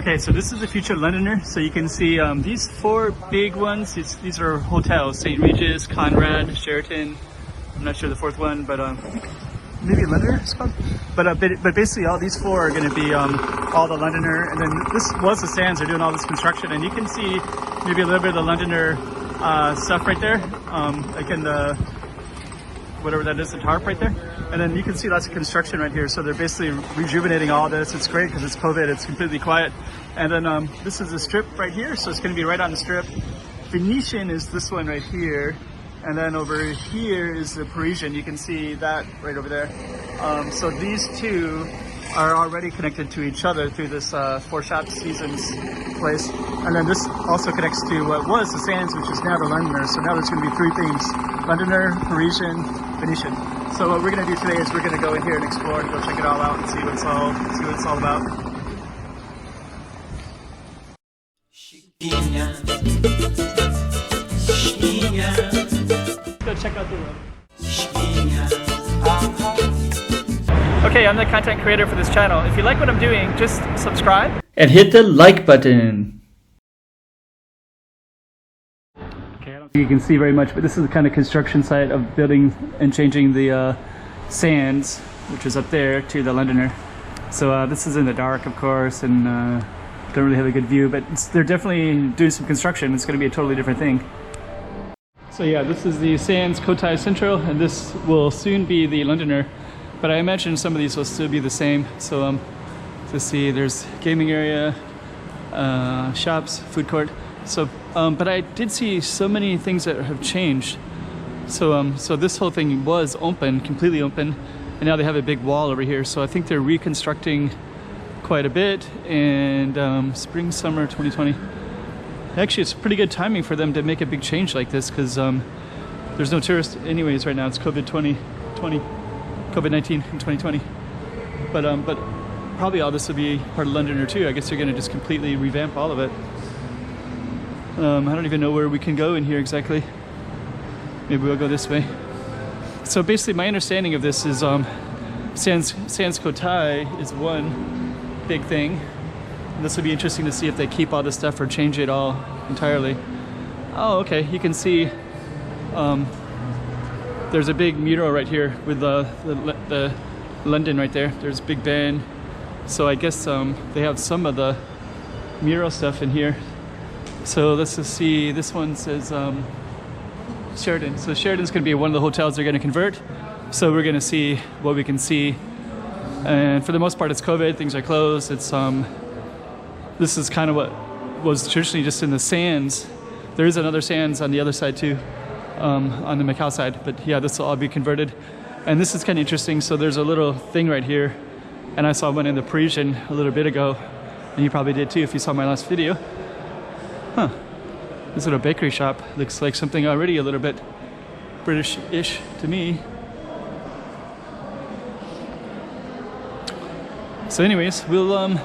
Okay, so this is the future Londoner. So you can see these four big ones. These are hotels: St. Regis, Conrad, Sheraton. I'm not sure the fourth one, but maybe Londoner it's called. But basically all these four are going to be all the Londoner. And then this was the Sands. They're doing all this construction, and you can see maybe a little bit of the Londoner stuff right there, like in the whatever that is, the tarp right there. And then you can see lots of construction right here. So they're basically rejuvenating all this. It's great because it's COVID, it's completely quiet. And then this is the strip right here. So it's going to be right on the strip. Venetian is this one right here. And then over here is the Parisian. You can see that right over there. So these two are already connected to each other through this Four Shop Seasons place. And then this also connects to what was the Sands, which is now the Londoner. So now there's going to be three themes: Londoner, Parisian, Venetian. So what we're going to do today is we're going to go in here and explore and go check it all out and see what it's all about. Let's go check out the room. Okay, I'm the content creator for this channel. If you like what I'm doing, just subscribe and hit the like button. Okay, I don't think you can see very much, but this is the kind of construction site of building and changing the Sands, which is up there, to the Londoner. So this is in the dark, of course, and don't really have a good view, but they're definitely doing some construction. It's going to be a totally different thing. So yeah, this is the Sands Cotai Central, and this will soon be the Londoner. But I imagine some of these will still be the same. So let's see, there's gaming area, shops, food court. So, but I did see so many things that have changed. So, so this whole thing was open, completely open, and now they have a big wall over here. So I think they're reconstructing quite a bit. And spring, summer 2020. Actually, it's pretty good timing for them to make a big change like this, because there's no tourists anyways right now. It's COVID-19 in 2020, but probably all this will be part of Londoner too. I guess they're going to just completely revamp all of it. I don't even know where we can go in here exactly. Maybe we'll go this way. So basically, my understanding of this is Sands Cotai is one big thing. And this will be interesting to see if they keep all this stuff or change it all entirely. Oh, okay. You can see. There's a big mural right here with the London right there. There's Big Ben. So I guess they have some of the mural stuff in here. So let's just see. This one says Sheraton. So Sheraton's going to be one of the hotels they're going to convert. So we're going to see what we can see. And for the most part, it's COVID. Things are closed. It's this is kind of what was traditionally just in the Sands. There is another Sands on the other side too. On the Macau side, but yeah, this will all be converted. And this is kind of interesting. So there's a little thing right here, and I saw one in the Parisian a little bit ago, and you probably did too if you saw my last video. Huh, this little bakery shop looks like something already a little bit British-ish to me. So anyways, we'll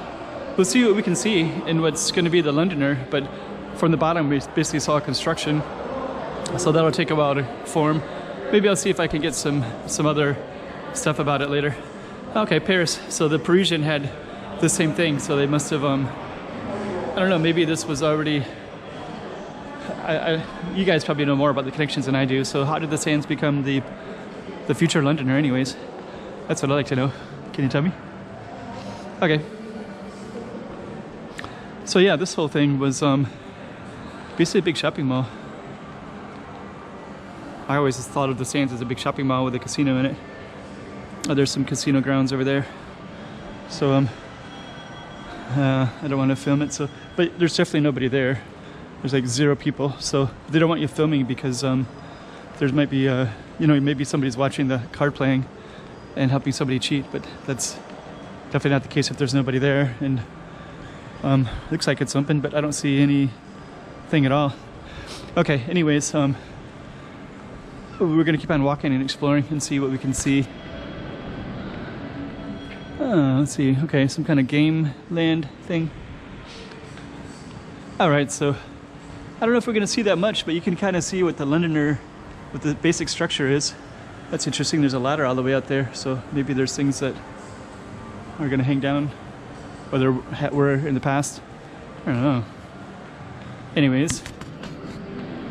see what we can see in what's going to be the Londoner, but from the bottom we basically saw construction. So that'll take a while to form. Maybe I'll see if I can get some other stuff about it later. Okay, Paris. So the Parisian had the same thing. So they must have, I don't know, maybe this was already, you guys probably know more about the connections than I do. So how did the Sands become the future Londoner anyways? That's what I'd like to know. Can you tell me? Okay. So yeah, this whole thing was basically a big shopping mall. I always thought of the Sands as a big shopping mall with a casino in it. Oh, there's some casino grounds over there. So I don't want to film it. So, but there's definitely nobody there. There's like 0 people. So they don't want you filming because there might be you know, maybe somebody's watching the card playing and helping somebody cheat. But that's definitely not the case if there's nobody there. And looks like it's open, but I don't see anything at all. Okay. Anyways. We're going to keep on walking and exploring and see what we can see. Let's see. Okay, some kind of game land thing. Alright, so I don't know if we're going to see that much, but you can kind of see what the Londoner, what the basic structure is. That's interesting. There's a ladder all the way out there, so maybe there's things that are going to hang down or there were in the past. I don't know. Anyways,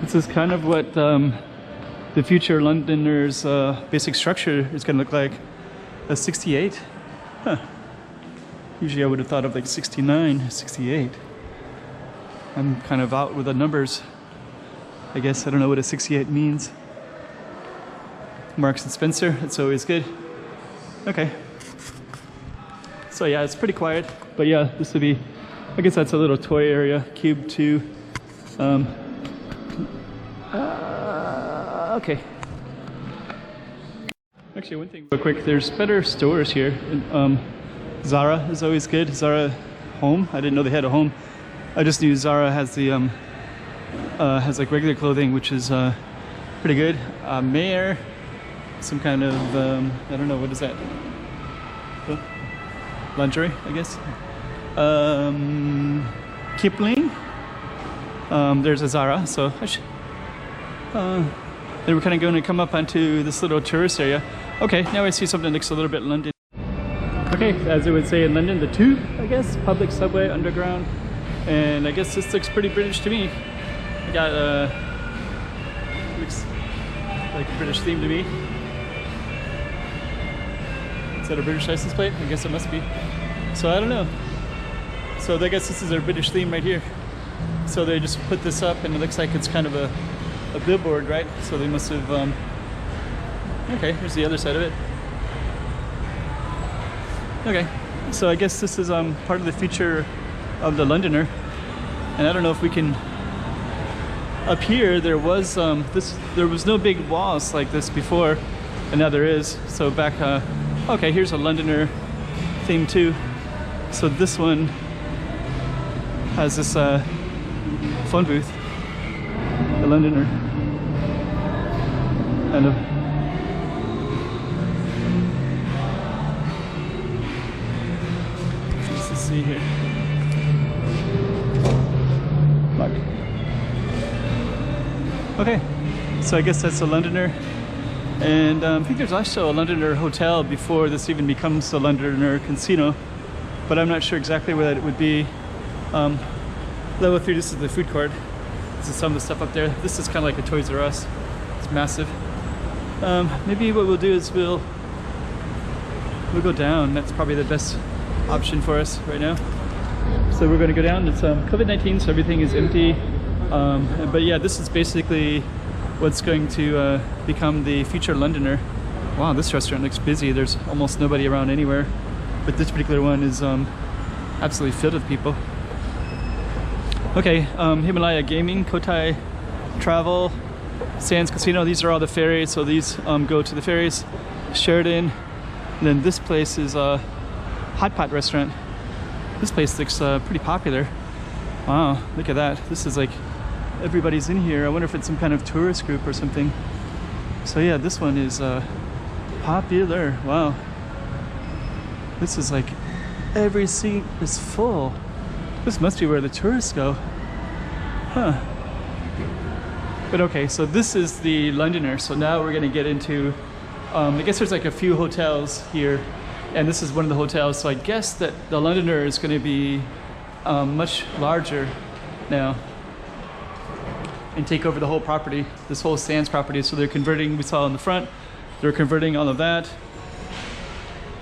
this is kind of what the future Londoner's basic structure is going to look like. A 68? Huh. Usually I would have thought of like 69, 68. I'm kind of out with the numbers. I guess I don't know what a 68 means. Marks and Spencer, that's always good. Okay. So yeah, it's pretty quiet. But yeah, this would be, I guess that's a little toy area. Cube 2. Okay. Actually, one thing real quick, there's better stores here. Zara is always good. Zara Home. I didn't know they had a home. I just knew Zara has the has like regular clothing, which is pretty good. Mayer, some kind of I don't know, what is that? Oh, lingerie, I guess. Kipling. There's a Zara, so I should. Then we're kind of going to come up onto this little tourist area. Okay, now I see something that looks a little bit London. Okay, as they would say in London, the Tube, I guess, public subway, underground. And I guess this looks pretty British to me. I got, looks like a British theme to me. Is that a British license plate? I guess it must be. So I don't know. So I guess this is their British theme right here. So they just put this up and it looks like it's kind of a billboard, right? So they must have, okay, here's the other side of it. Okay, so I guess this is part of the future of the Londoner. And I don't know if we can, up here there was there was no big walls like this before, and now there is. So back, okay, here's a Londoner theme too. So this one has this phone booth, the Londoner. And let's see here. Look. Okay, so I guess that's a Londoner. And I think there's also a Londoner hotel before this even becomes a Londoner casino, but I'm not sure exactly where that it would be. Level 3, this is the food court. This is some of the stuff up there. This is kind of like a Toys R Us. It's massive. Maybe what we'll do is we'll go down. That's probably the best option for us right now. So we're going to go down. It's COVID-19, so everything is empty. But yeah, this is basically what's going to become the future Londoner. Wow, this restaurant looks busy. There's almost nobody around anywhere, but this particular one is absolutely filled with people. Okay, Himalaya Gaming, Cotai Travel, Sands Casino. These are all the ferries, so these go to the ferries. Sheraton, and then this place is a hot pot restaurant. This place looks pretty popular. Wow, look at that. This is like, everybody's in here. I wonder if it's some kind of tourist group or something. So yeah, this one is popular. Wow. This is like, every seat is full. This must be where the tourists go. Huh. But okay, so this is the Londoner. So now we're gonna get into, I guess there's like a few hotels here, and this is one of the hotels. So I guess that the Londoner is gonna be much larger now and take over the whole property, this whole Sands property. So they're converting, we saw in the front, they're converting all of that.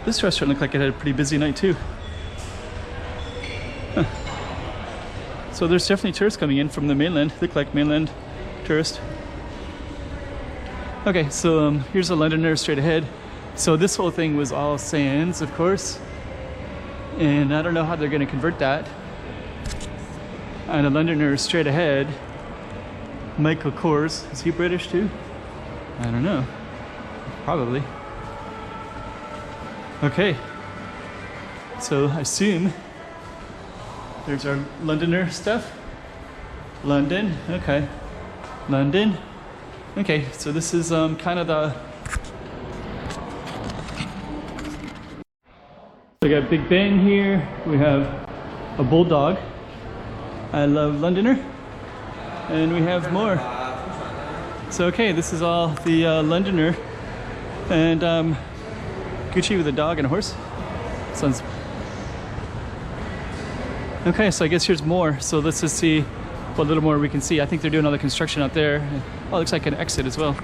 This restaurant looked like it had a pretty busy night too. Huh. So there's definitely tourists coming in from the mainland. Look like mainland tourists. Okay, so here's a Londoner straight ahead. So this whole thing was all Sands, of course. And I don't know how they're gonna convert that. And a Londoner straight ahead. Michael Kors, is he British too? I don't know, probably. Okay, so I assume there's our Londoner stuff. London, okay. London, okay, so this is kind of the, we got Big Ben here, we have a bulldog. I love Londoner. And we have more. So okay, this is all the Londoner. And Gucci with a dog and a horse. Sounds Okay, so I guess here's more. So let's just see what little more we can see. I think they're doing all the construction out there. Oh, it looks like an exit as well.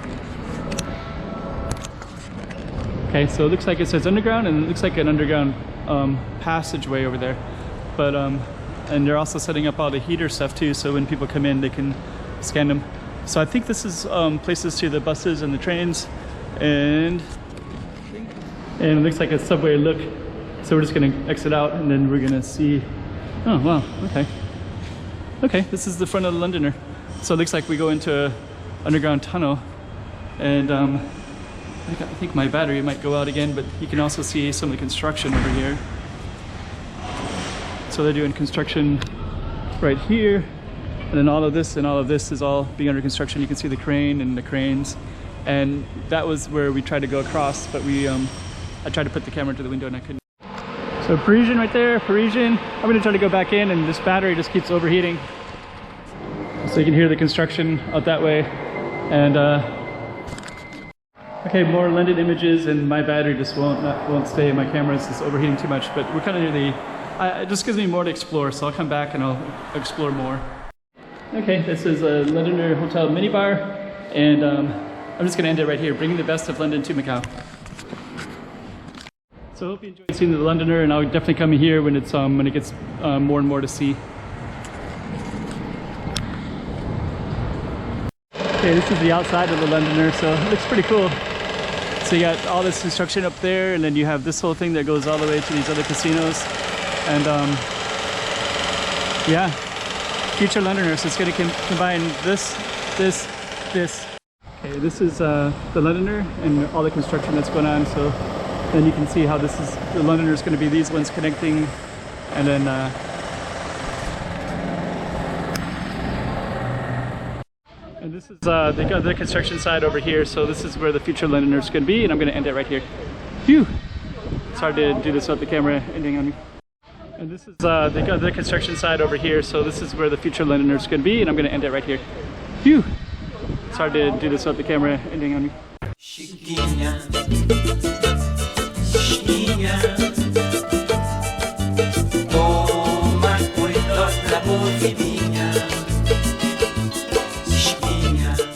Okay, so it looks like it says underground, and it looks like an underground passageway over there. But and they're also setting up all the heater stuff too, so when people come in, they can scan them. So I think this is places to the buses and the trains, and it looks like a subway look. So we're just gonna exit out, and then we're gonna see. Oh wow, okay. Okay, this is the front of the Londoner. So it looks like we go into an underground tunnel, and I think my battery might go out again, but you can also see some of the construction over here. So they're doing construction right here, and then all of this and all of this is all being under construction. You can see the crane and the cranes, and that was where we tried to go across, but I tried to put the camera to the window and I couldn't. So Parisian right there, Parisian. I'm gonna try to go back in, and this battery just keeps overheating. So you can hear the construction out that way. And okay, more London images, and my battery just won't stay. My camera is just overheating too much, but we're kind of near the, it just gives me more to explore, so I'll come back and I'll explore more. Okay, this is a Londoner Hotel minibar, and I'm just gonna end it right here, bringing the best of London to Macau. So I hope you enjoyed seeing the Londoner, and I'll definitely come here when it gets more and more to see. Okay, this is the outside of the Londoner, so it looks pretty cool. So you got all this construction up there, and then you have this whole thing that goes all the way to these other casinos. And yeah, future Londoner, so it's going to combine this. Okay, this is the Londoner and all the construction that's going on. So then you can see how this is, the Londoner is going to be these ones connecting, and then and this is they got the construction side over here. So this is where the future Londoner is going to be, and I'm going to end it right here. Phew! It's hard to do this without the camera ending on me. And this is they got the construction side over here. So this is where the future Londoner is going to be, and I'm going to end it right here. Phew! It's hard to do this without the camera ending on me. Chiquinha, Chiquinha.